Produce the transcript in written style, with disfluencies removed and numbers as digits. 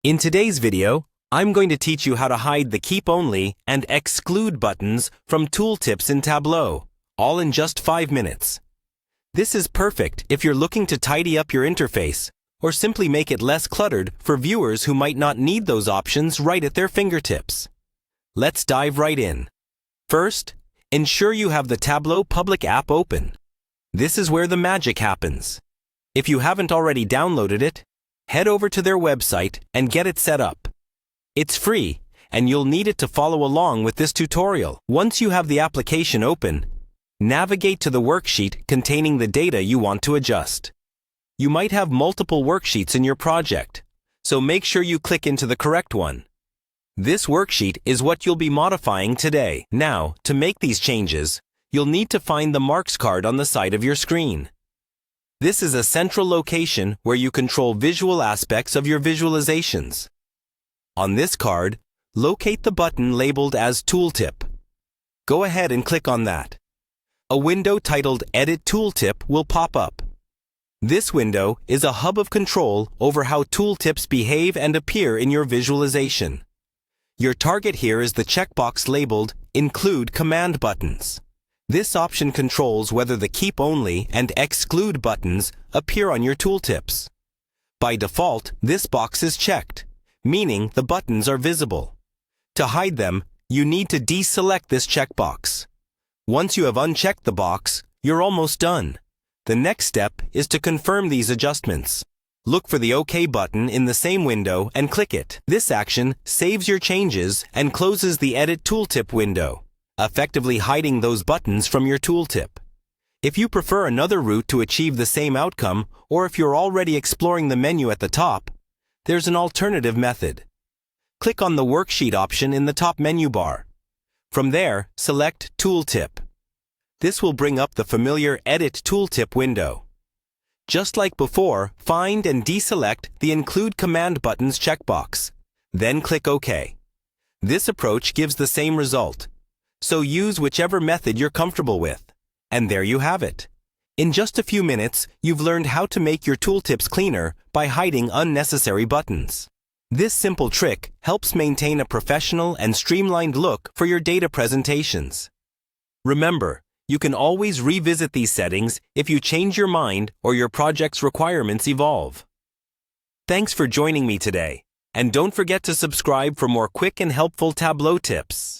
In today's video, I'm going to teach you how to hide the Keep Only and Exclude buttons from Tooltips in Tableau, all in just 5 minutes. This is perfect if you're looking to tidy up your interface or simply make it less cluttered for viewers who might not need those options right at their fingertips. Let's dive right in. First, ensure you have the Tableau public app open. This is where the magic happens. If you haven't already downloaded it, head over to their website and get it set up. It's free, and you'll need it to follow along with this tutorial. Once you have the application open, navigate to the worksheet containing the data you want to adjust. You might have multiple worksheets in your project, so make sure you click into the correct one. This worksheet is what you'll be modifying today. Now, to make these changes, you'll need to find the marks card on the side of your screen. This is a central location where you control visual aspects of your visualizations. On this card, locate the button labeled as Tooltip. Go ahead and click on that. A window titled Edit Tooltip will pop up. This window is a hub of control over how tooltips behave and appear in your visualization. Your target here is the checkbox labeled Include command buttons. This option controls whether the Keep Only and Exclude buttons appear on your tooltips. By default, this box is checked, meaning the buttons are visible. To hide them, you need to deselect this checkbox. Once you have unchecked the box, you're almost done. The next step is to confirm these adjustments. Look for the OK button in the same window and click it. This action saves your changes and closes the Edit Tooltip window, effectively hiding those buttons from your tooltip. If you prefer another route to achieve the same outcome, or if you're already exploring the menu at the top, there's an alternative method. Click on the Worksheet option in the top menu bar. From there, select Tooltip. This will bring up the familiar Edit Tooltip window. Just like before, find and deselect the Include command buttons checkbox. Then click OK. This approach gives the same result. So use whichever method you're comfortable with. And there you have it. In just a few minutes, you've learned how to make your tooltips cleaner by hiding unnecessary buttons. This simple trick helps maintain a professional and streamlined look for your data presentations. Remember, you can always revisit these settings if you change your mind or your project's requirements evolve. Thanks for joining me today, and don't forget to subscribe for more quick and helpful Tableau tips.